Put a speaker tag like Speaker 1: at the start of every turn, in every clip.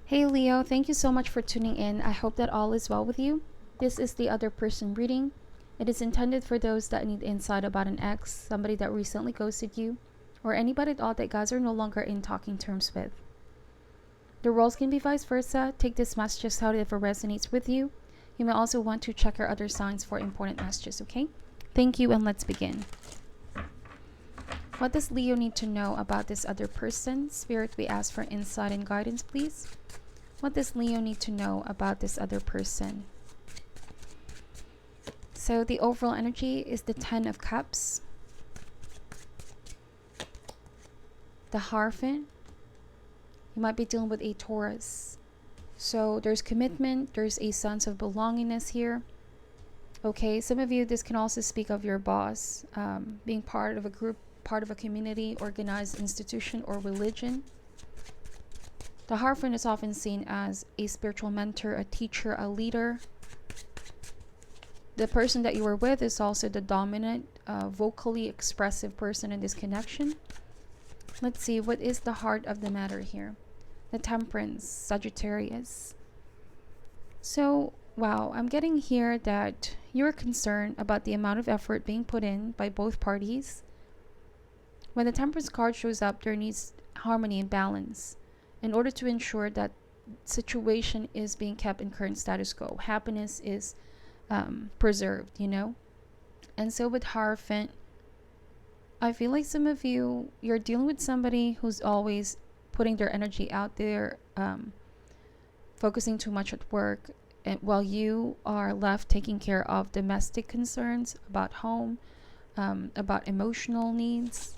Speaker 1: Hey Leo, thank you so much for tuning in. I hope that all is well with you. This is the other person reading. It is intended for those that need insight about an ex, somebody that recently ghosted you, or anybody at all that guys are no longer in talking terms with. The roles can be vice versa. Take this message just how it resonates with you. You may also want to check your other signs for important messages, okay? Thank you, and let's begin. What does Leo need to know about this other person? Spirit, we ask for insight and guidance, please. What does Leo need to know about this other person? So the overall energy is the 10 of Cups, the Hierophant. You might be dealing with a Taurus. So there's commitment, there's a sense of belongingness here. Okay, some of you, this can also speak of your boss, being part of a group, part of a community, organized institution, or religion. The Hierophant is often seen as a spiritual mentor, a teacher, a leader. The person that you were with is also the dominant, vocally expressive person in this connection. Let's see, what is the heart of the matter here? The Temperance, Sagittarius. So, wow, I'm getting here that you're concerned about the amount of effort being put in by both parties. When the Temperance card shows up, there needs harmony and balance in order to ensure that situation is being kept in current status quo. Happiness is preserved, you know? And so with Hierophant, I feel like some of you, you're dealing with somebody who's always putting their energy out there, focusing too much at work, and while you are left taking care of domestic concerns about home, about emotional needs.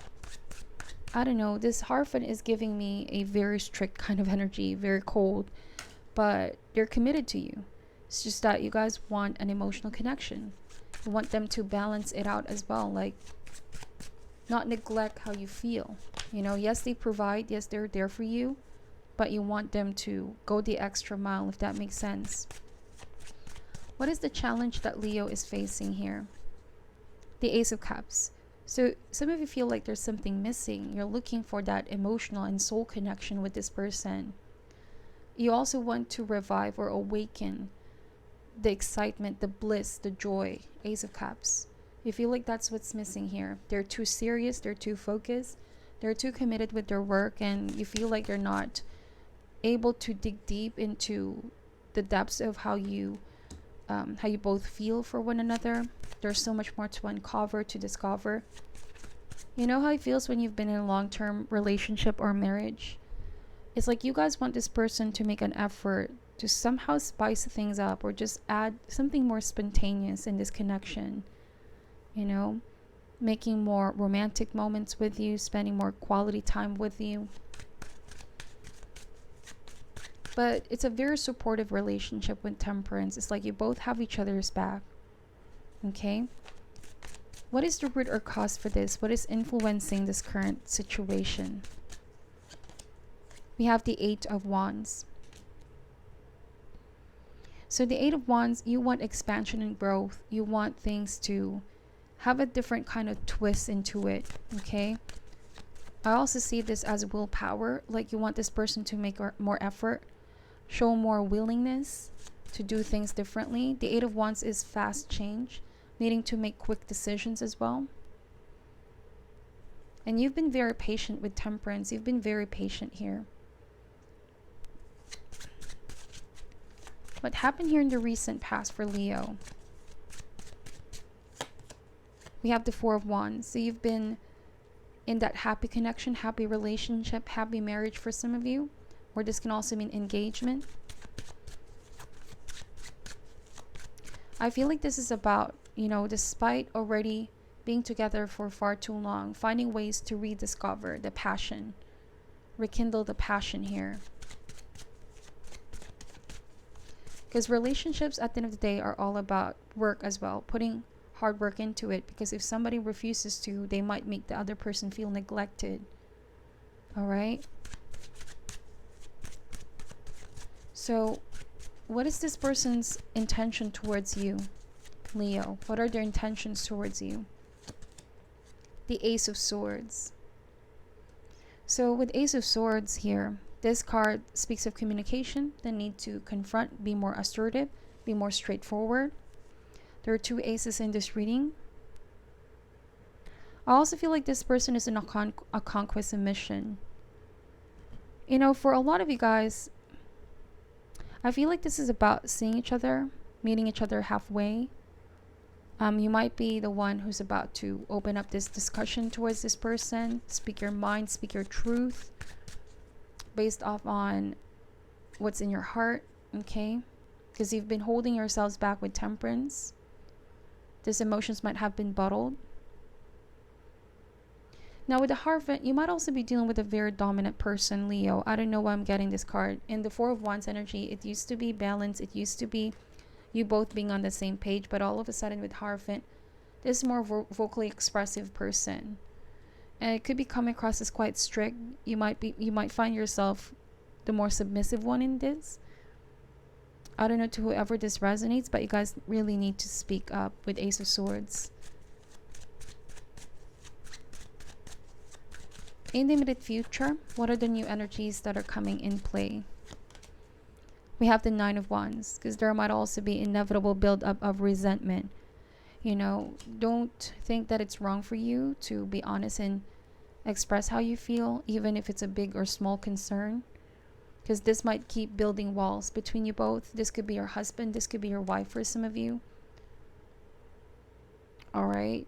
Speaker 1: I don't know, this Hierophant is giving me a very strict kind of energy, very cold, but they're committed to you. It's just that you guys want an emotional connection. You want them to balance it out as well, like not neglect how you feel. You know, yes, they provide, yes, they're there for you, but you want them to go the extra mile, if that makes sense. What is the challenge that Leo is facing here? The Ace of Cups. So some of you feel like there's something missing. You're looking for that emotional and soul connection with this person. You also want to revive or awaken the excitement, the bliss, the joy. Ace of Cups. You feel like that's what's missing here. They're too serious, they're too focused, they're too committed with their work, and you feel like they're not able to dig deep into the depths of how you both feel for one another. There's so much more to uncover, to discover. You know how it feels when you've been in a long-term relationship or marriage? It's like you guys want this person to make an effort to somehow spice things up or just add something more spontaneous in this connection. You know, making more romantic moments with you, spending more quality time with you. But it's a very supportive relationship with Temperance. It's like you both have each other's back. Okay? What is the root or cause for this? What is influencing this current situation? We have the Eight of Wands. So the Eight of Wands, you want expansion and growth. You want things to have a different kind of twist into it. Okay? I also see this as willpower. Like you want this person to make more effort, show more willingness to do things differently. The Eight of Wands is fast change, needing to make quick decisions as well. And you've been very patient with Temperance. You've been very patient here. What happened here in the recent past for Leo? We have the Four of Wands. So you've been in that happy connection, happy relationship, happy marriage for some of you. Or this can also mean engagement. I feel like this is about, you know, despite already being together for far too long, finding ways to rediscover the passion, rekindle the passion here. Because relationships at the end of the day are all about work as well, putting hard work into it. Because if somebody refuses to, they might make the other person feel neglected. All right? So, what is this person's intention towards you, Leo? What are their intentions towards you? The Ace of Swords. So with Ace of Swords here, This card speaks of communication, the need to confront, be more assertive, be more straightforward. There are 2 aces in this reading. I also feel like this person is in a conquest mission. You know, for a lot of you guys, I feel like this is about seeing each other, meeting each other halfway. You might be the one who's about to open up this discussion towards this person, speak your mind, speak your truth, based off on what's in your heart, okay? Because you've been holding yourselves back with temperance. These emotions might have been bottled. Now with the Hierophant, you might also be dealing with a very dominant person, Leo. I don't know why I'm getting this card. In the 4 of Wands energy, it used to be balance. It used to be you both being on the same page. But all of a sudden with Hierophant, this is more vocally expressive person. And it could be coming across as quite strict. You might find yourself the more submissive one in this. I don't know to whoever this resonates, but you guys really need to speak up with Ace of Swords. In the immediate future, what are the new energies that are coming in play? We have the 9 of Wands, because there might also be inevitable buildup of resentment. You know, don't think that it's wrong for you to be honest and express how you feel, even if it's a big or small concern, because this might keep building walls between you both. This could be your husband, this could be your wife for some of you. All right.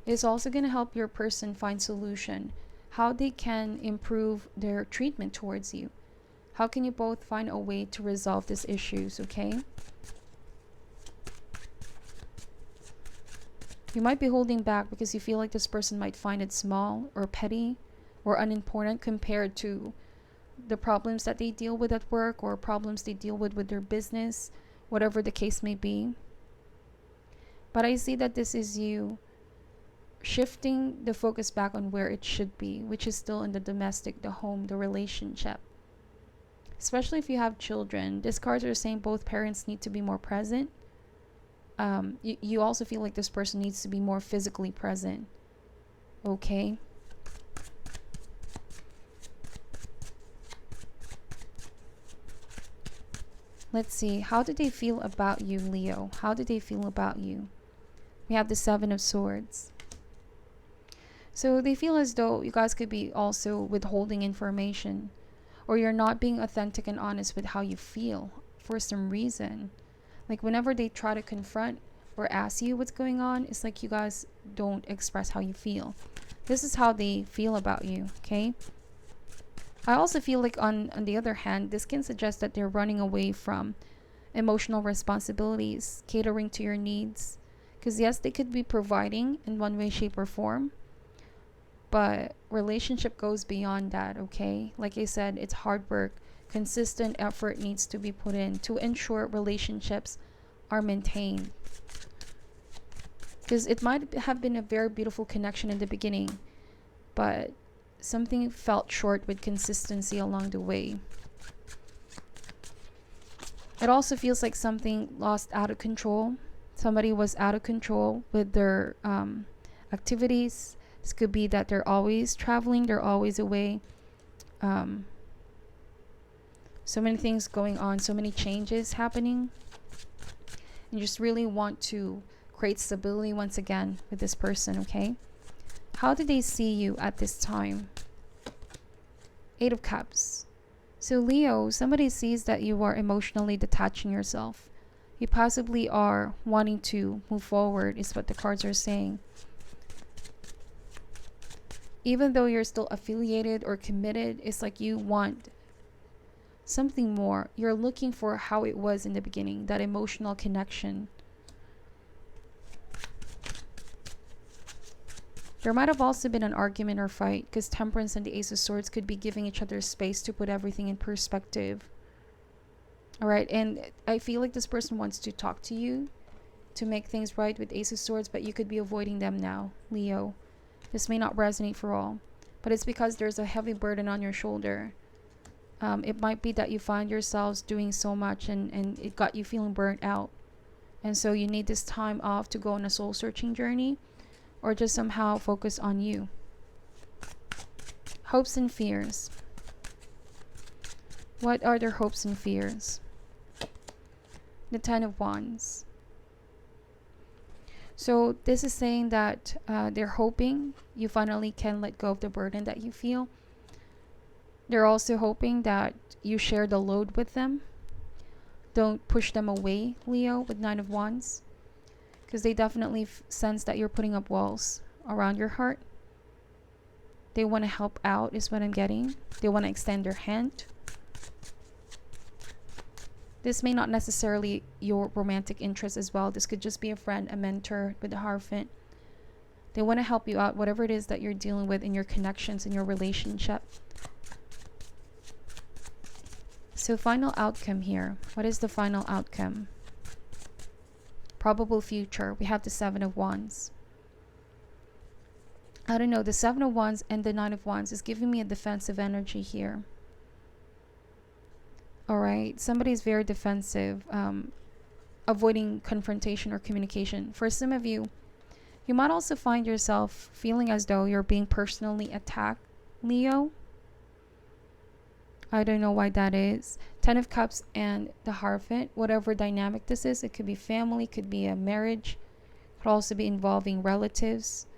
Speaker 1: It's also going to help your person find solution, how they can improve their treatment towards you. How can you both find a way to resolve these issues, okay? You might be holding back because you feel like this person might find it small or petty or unimportant compared to the problems that they deal with at work or problems they deal with their business, whatever the case may be. But I see that this is you shifting the focus back on where it should be, which is still in the domestic, the home, the relationship. Especially if you have children. These cards are saying both parents need to be more present. You also feel like this person needs to be more physically present. Okay? Let's see. How do they feel about you, Leo? How do they feel about you? We have the 7 of Swords. So they feel as though you guys could be also withholding information, or you're not being authentic and honest with how you feel for some reason. Like whenever they try to confront or ask you what's going on, it's like you guys don't express how you feel. This is how they feel about you, okay? I also feel like on the other hand, this can suggest that they're running away from emotional responsibilities, catering to your needs. Because yes, they could be providing in one way, shape, or form. But relationship goes beyond that, okay? Like I said, it's hard work. Consistent effort needs to be put in to ensure relationships are maintained. Because it might have been a very beautiful connection in the beginning, but something felt short with consistency along the way. It also feels like something lost out of control. Somebody was out of control with their activities. This could be that they're always traveling, they're always away. So many things going on, so many changes happening. You just really want to create stability once again with this person, okay? How do they see you at this time? 8 of Cups. So Leo, somebody sees that you are emotionally detaching yourself. You possibly are wanting to move forward, is what the cards are saying. Even though you're still affiliated or committed, it's like you want something more. You're looking for how it was in the beginning, that emotional connection. There might have also been an argument or fight, because Temperance and the Ace of Swords could be giving each other space to put everything in perspective. Alright, and I feel like this person wants to talk to you to make things right with Ace of Swords, but you could be avoiding them now, Leo. This may not resonate for all, but it's because there's a heavy burden on your shoulder. It might be that you find yourselves doing so much and it got you feeling burnt out. And so you need this time off to go on a soul searching journey, or just somehow focus on you. Hopes and fears. What are their hopes and fears? The Ten of Wands. So this is saying that they're hoping you finally can let go of the burden that you feel. They're also hoping that you share the load with them. Don't push them away, Leo, with Nine of Wands. Because they definitely sense that you're putting up walls around your heart. They want to help out is what I'm getting. They want to extend their hand. This may not necessarily your romantic interest as well. This could just be a friend, a mentor with the Hierophant. They want to help you out, whatever it is that you're dealing with in your connections, in your relationship. So final outcome here. What is the final outcome? Probable future. We have the Seven of Wands. I don't know. The Seven of Wands and the Nine of Wands is giving me a defensive energy here. Alright. Somebody's very defensive. Avoiding confrontation or communication. For some of you, you might also find yourself feeling as though you're being personally attacked, Leo. I don't know why that is. Ten of Cups and the Hierophant. Whatever dynamic this is. It could be family. Could be a marriage. Could also be involving relatives.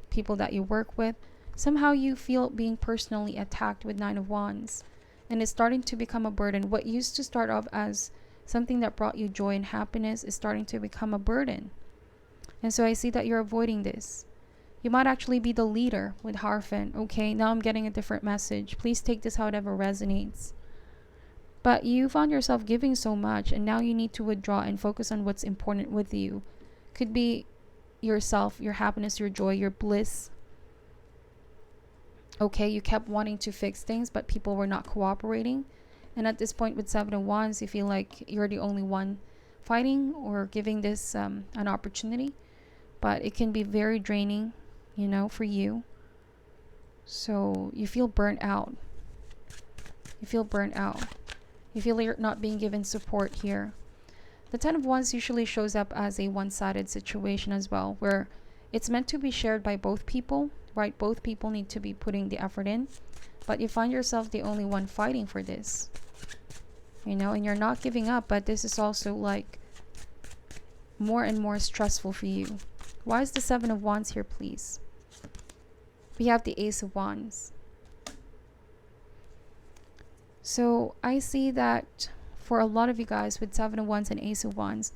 Speaker 1: People that you work with. Somehow you feel being personally attacked with Nine of Wands. And it's starting to become a burden. What used to start off as something that brought you joy and happiness is starting to become a burden. And so I see that you're avoiding this. You might actually be the leader with Hierophant. Okay, now I'm getting a different message. Please take this however resonates. But you found yourself giving so much, and now you need to withdraw and focus on what's important with you. Could be yourself, your happiness, your joy, your bliss. Okay, you kept wanting to fix things, but people were not cooperating. And at this point with Seven of Wands, you feel like you're the only one fighting or giving this an opportunity. But it can be very draining, you know, for you. So you feel burnt out. You feel burnt out. You feel you're not being given support here. The Ten of Wands usually shows up as a one-sided situation as well, where it's meant to be shared by both people, right? Both people need to be putting the effort in, but you find yourself the only one fighting for this, you know, and you're not giving up, but this is also like more and more stressful for you. Why is the Seven of Wands here, please? We have the Ace of Wands. So I see that for a lot of you guys with Seven of Wands and Ace of Wands,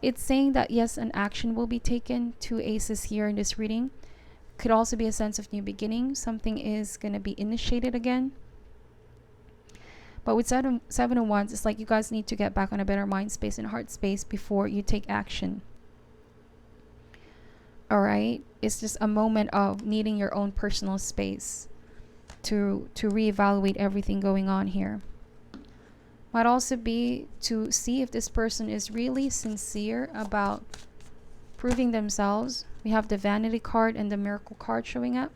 Speaker 1: it's saying that yes, an action will be taken. Two aces here in this reading. Could also be a sense of new beginning. Something is going to be initiated again. But with Seven of Wands, it's like you guys need to get back on a better mind space and heart space before you take action. Alright? It's just a moment of needing your own personal space to reevaluate everything going on here. Might also be to see if this person is really sincere about proving themselves. We have the Vanity Card and the Miracle Card showing up.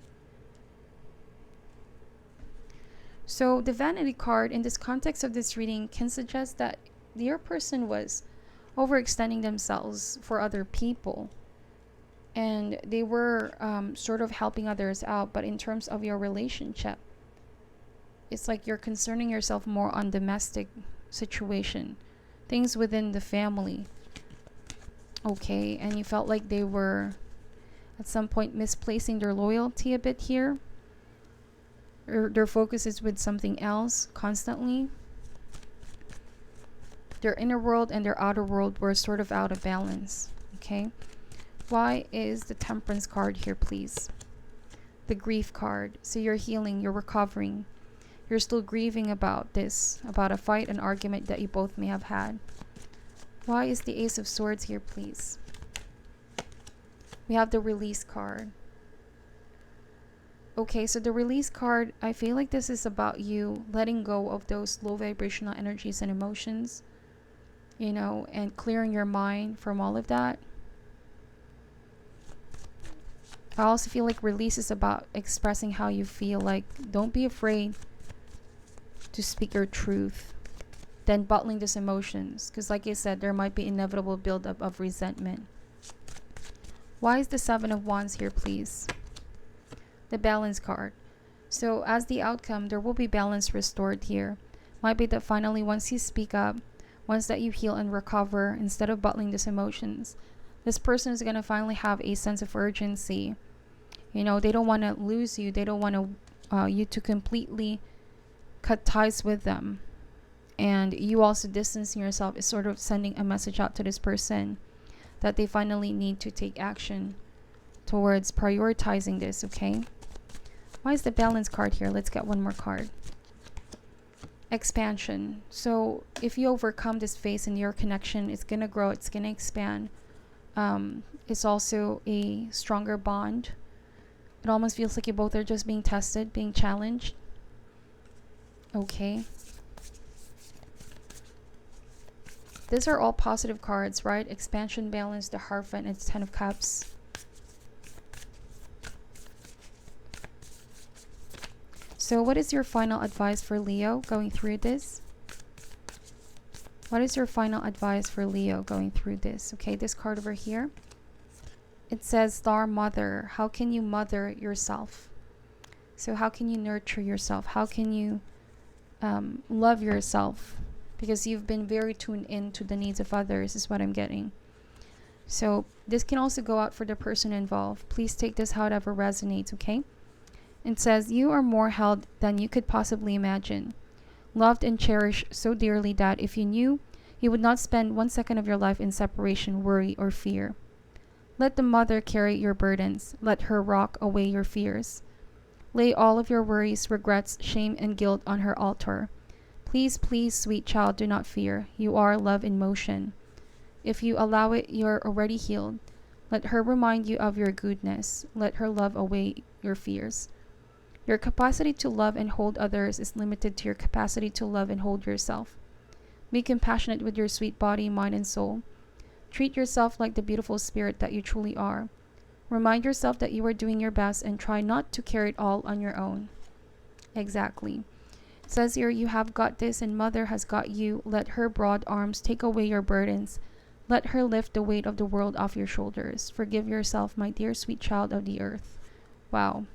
Speaker 1: So the Vanity Card in this context of this reading can suggest that your person was overextending themselves for other people. And they were sort of helping others out. But in terms of your relationship, it's like you're concerning yourself more on domestic situation. Things within the family. Okay, and you felt like they were at some point misplacing their loyalty a bit here. Or their focus is with something else constantly. Their inner world and their outer world were sort of out of balance. Okay. Why is the Temperance card here, please? The Grief card. So you're healing, you're recovering. You're still grieving about this, about a fight, an argument that you both may have had. Why is the Ace of Swords here, please? We have the Release card. Okay, so the Release card, I feel like this is about you letting go of those low vibrational energies and emotions, you know, and clearing your mind from all of that. I also feel like release is about expressing how you feel. Like, don't be afraid to speak your truth. Then bottling these emotions. Because like I said, there might be inevitable buildup of resentment. Why is the Seven of Wands here, please? The Balance card. So as the outcome, there will be balance restored here. Might be that finally, once you speak up, once that you heal and recover, instead of bottling these emotions, this person is going to finally have a sense of urgency. You know, they don't want to lose you. They don't want you to completely cut ties with them. And you also distancing yourself is sort of sending a message out to this person that they finally need to take action towards prioritizing this, okay? Why is the balance card here? Let's get one more card. Expansion. So if you overcome this phase in your connection, it's going to grow, it's going to expand. It's also a stronger bond. It almost feels like you both are just being tested, being challenged. Okay. These are all positive cards, right? Expansion, balance, the Hierophant, and 10 of Cups. So what is your final advice for Leo going through this? What is your final advice for Leo going through this? Okay, this card over here. It says Star Mother. How can you mother yourself? So how can you nurture yourself? How can you love yourself? Because you've been very tuned in to the needs of others is what I'm getting. So this can also go out for the person involved. Please take this however resonates, okay? It says, you are more held than you could possibly imagine. Loved and cherished so dearly that if you knew, you would not spend 1 second of your life in separation, worry, or fear. Let the mother carry your burdens. Let her rock away your fears. Lay all of your worries, regrets, shame, and guilt on her altar. Please, please, sweet child, do not fear. You are love in motion. If you allow it, you're already healed. Let her remind you of your goodness. Let her love away your fears. Your capacity to love and hold others is limited to your capacity to love and hold yourself. Be compassionate with your sweet body, mind, and soul. Treat yourself like the beautiful spirit that you truly are. Remind yourself that you are doing your best and try not to carry it all on your own. Exactly. It says here, you have got this and Mother has got you. Let her broad arms take away your burdens. Let her lift the weight of the world off your shoulders. Forgive yourself, my dear sweet child of the earth. Wow.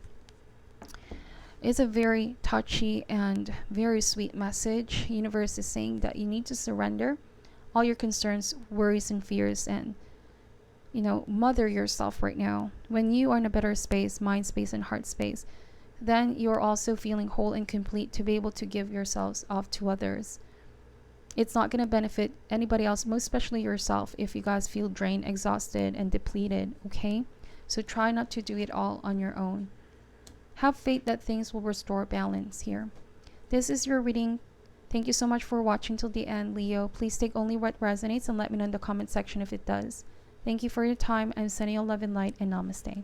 Speaker 1: It's a very touchy and very sweet message. Universe is saying that you need to surrender all your concerns, worries, and fears, and mother yourself right now. When you are in a better space, mind space, and heart space, then you're also feeling whole and complete to be able to give yourselves off to others. It's not going to benefit anybody else, most especially yourself, if you guys feel drained, exhausted, and depleted, okay? So try not to do it all on your own. Have faith that things will restore balance here. This is your reading. Thank you so much for watching till the end, Leo. Please take only what resonates and let me know in the comment section if it does. Thank you for your time. I'm sending you love and light, and namaste.